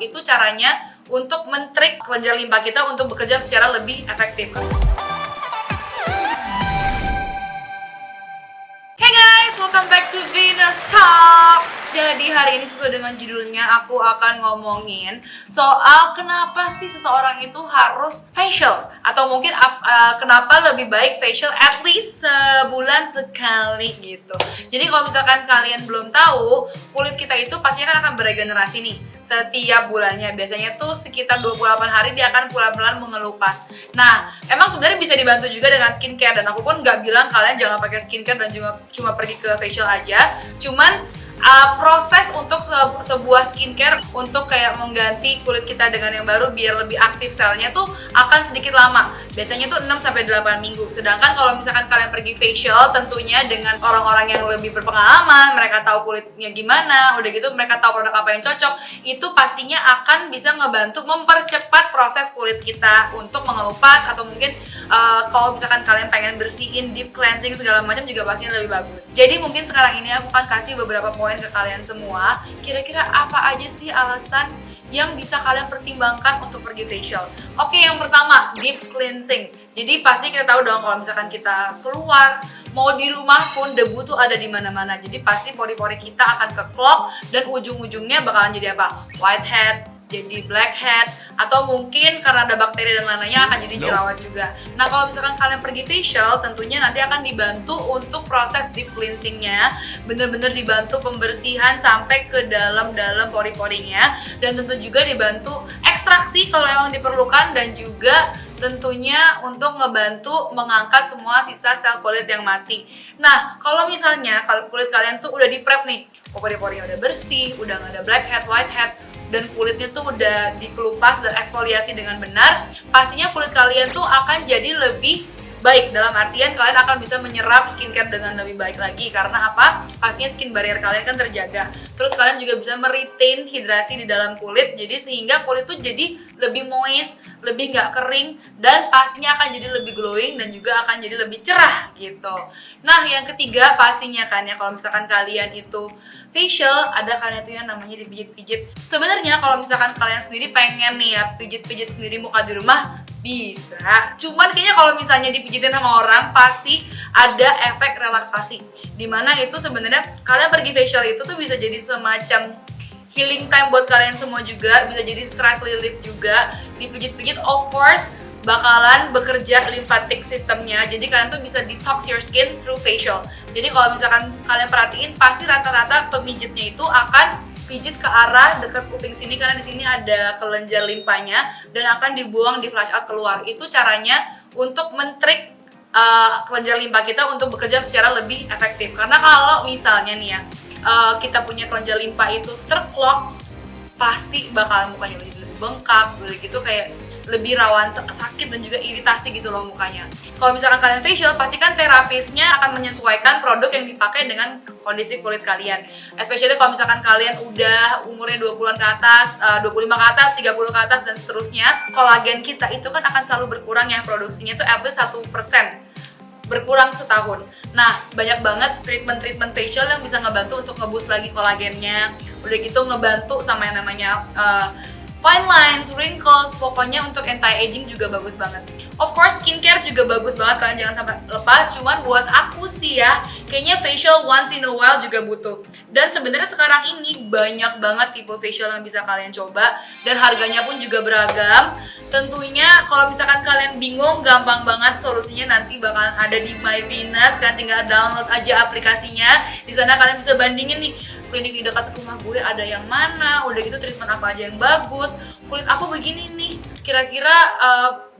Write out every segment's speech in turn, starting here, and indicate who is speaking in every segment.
Speaker 1: Itu caranya untuk men-trick kelenjar limpa kita untuk bekerja secara lebih efektif. Hey guys, welcome back to Venus Talk. Jadi hari ini sesuai dengan judulnya, aku akan ngomongin soal kenapa sih seseorang itu harus facial, atau mungkin kenapa lebih baik facial at least sebulan sekali gitu. Jadi kalau misalkan kalian belum tahu, kulit kita itu pastinya kan akan beregenerasi nih setiap bulannya. Biasanya tuh sekitar 28 hari dia akan pelan-pelan mengelupas. Nah, emang sebenarnya bisa dibantu juga dengan skincare, dan aku pun nggak bilang kalian jangan pakai skincare dan juga cuma pergi ke facial aja. Cuman proses untuk sebuah skincare untuk kayak mengganti kulit kita dengan yang baru biar lebih aktif selnya tuh akan sedikit lama. Biasanya tuh 6-8 minggu. Sedangkan kalau misalkan kalian pergi facial, tentunya dengan orang-orang yang lebih berpengalaman, mereka tahu kulitnya gimana, udah gitu mereka tahu produk apa yang cocok, itu pastinya akan bisa ngebantu mempercepat proses kulit kita untuk mengelupas, atau mungkin kalau misalkan kalian pengen bersihin, deep cleansing segala macam juga pastinya lebih bagus. Jadi mungkin sekarang ini aku akan kasih beberapa poin ke kalian semua. Kira-kira apa aja sih alasan yang bisa kalian pertimbangkan untuk pergi facial? Oke, yang pertama, deep cleansing. Jadi pasti kita tahu dong kalau misalkan kita keluar, mau di rumah pun debu tuh ada di mana-mana. Jadi pasti pori-pori kita akan keklok dan ujung-ujungnya bakalan jadi apa? Whitehead, jadi blackhead, atau mungkin karena ada bakteri dan lain-lainnya akan jadi jerawat juga. Nah, kalau misalkan kalian pergi facial, tentunya nanti akan dibantu untuk proses deep cleansingnya, bener-bener dibantu pembersihan sampai ke dalam-dalam pori-porinya, dan tentu juga dibantu ekstraksi kalau memang diperlukan, dan juga tentunya untuk ngebantu mengangkat semua sisa sel kulit yang mati. Nah, kalau misalnya kalau kulit kalian tuh udah di prep nih, pori-porinya udah bersih, udah nggak ada blackhead, whitehead, dan kulitnya tuh udah dikelupas dan eksfoliasi dengan benar, pastinya kulit kalian tuh akan jadi lebih baik. Dalam artian kalian akan bisa menyerap skincare dengan lebih baik lagi. Karena apa? Pastinya skin barrier kalian kan terjaga. Terus kalian juga bisa meretain hidrasi di dalam kulit, jadi sehingga kulit tuh jadi lebih moist, lebih nggak kering, dan pastinya akan jadi lebih glowing dan juga akan jadi lebih cerah gitu. Nah, yang ketiga pastinya kan ya, kalau misalkan kalian itu facial, ada kan itu yang namanya dipijit-pijit. Sebenarnya kalau misalkan kalian sendiri pengen nih ya pijit-pijit sendiri muka di rumah, bisa. Cuman kayaknya kalau misalnya dipijitin sama orang, pasti ada efek relaksasi. Dimana itu sebenarnya kalian pergi facial itu tuh bisa jadi semacam healing time buat kalian semua juga, bisa jadi stress relief juga. Dipijit-pijit of course bakalan bekerja lymphatic sistemnya, jadi kalian tuh bisa detox your skin through facial. Jadi kalau misalkan kalian perhatiin, pasti rata-rata pemijitnya itu akan pijit ke arah dekat kuping sini, karena di sini ada kelenjar limpanya dan akan dibuang di flush out keluar. Itu caranya untuk men-trick kelenjar limpa kita untuk bekerja secara lebih efektif. Karena kalau misalnya nih ya, kita punya kelenjar limpa itu terklok, pasti bakal mukanya lebih bengkak, gitu kayak lebih rawan sakit dan juga iritasi gitu loh mukanya. Kalau misalkan kalian facial, pasti kan terapisnya akan menyesuaikan produk yang dipakai dengan kondisi kulit kalian. Especially kalau misalkan kalian udah umurnya 20-an ke atas, 25 ke atas, 30 ke atas, dan seterusnya. Kolagen kita itu kan akan selalu berkurang ya, produksinya tuh at least 1% berkurang setahun. Nah, banyak banget treatment facial yang bisa ngebantu untuk ngeboost lagi kolagennya. Udah gitu ngebantu sama yang namanya fine lines, wrinkles, pokoknya untuk anti-aging juga bagus banget. Of course, skincare juga bagus banget, kalian jangan sampai lepas. Cuman buat aku sih ya, kayaknya facial once in a while juga butuh. Dan sebenarnya sekarang ini banyak banget tipe facial yang bisa kalian coba, dan harganya pun juga beragam. Tentunya kalau misalkan kalian bingung, gampang banget solusinya nanti bakalan ada di My Venus. Kalian tinggal download aja aplikasinya. Di sana kalian bisa bandingin nih, klinik di dekat rumah gue ada yang mana, udah gitu treatment apa aja yang bagus, kulit aku begini nih, kira-kira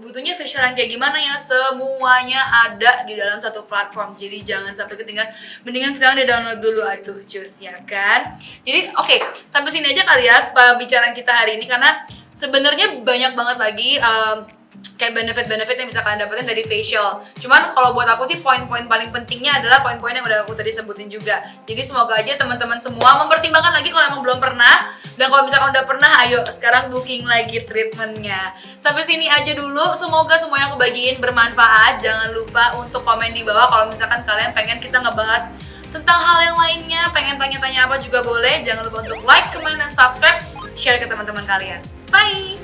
Speaker 1: butuhnya facial yang kayak gimana ya. Semuanya ada di dalam satu platform, jadi jangan sampai ketinggalan. Mendingan sekarang di-download dulu atuh cus, ya kan. Jadi oke, sampai sini aja kali ya pembicaraan kita hari ini, karena sebenarnya banyak banget lagi kayak benefit-benefit yang bisa kalian dapetin dari facial. Cuman kalau buat aku sih poin-poin paling pentingnya adalah poin-poin yang udah aku tadi sebutin juga. Jadi semoga aja teman-teman semua mempertimbangkan lagi kalau emang belum pernah. Dan kalau misalkan udah pernah, ayo sekarang booking lagi treatmentnya. Sampai sini aja dulu. Semoga semua yang aku bagiin bermanfaat. Jangan lupa untuk komen di bawah kalau misalkan kalian pengen kita ngebahas tentang hal yang lainnya, pengen tanya-tanya apa juga boleh. Jangan lupa untuk like, comment, dan subscribe. share ke teman-teman kalian. Bye!